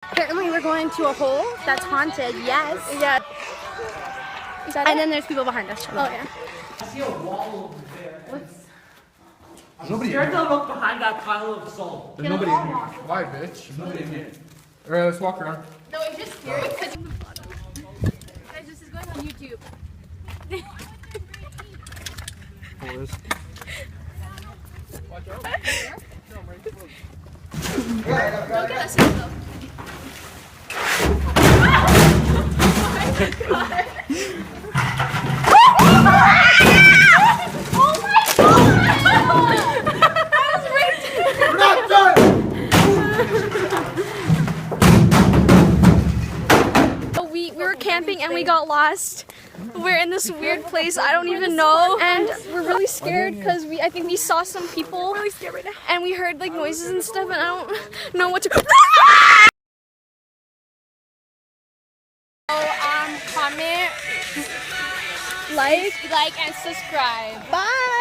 Apparently we're going to a hole that's haunted, yes. Yeah. And then there's people behind us. Oh yeah. I see a wall over there. There's nobody in Scared here. to look behind that pile of salt. There's nobody in here. Why, bitch? There's nobody in here. Alright, let's walk around. No, it's just scary because guys, this is going on YouTube. Look at us though. We're not done! We were camping and we got lost. We're in this weird place I don't even know, and we're really scared because I think we saw some people. Really scared right now. And we heard like noises and stuff, and I don't know what to. Comment, Like and subscribe. bye.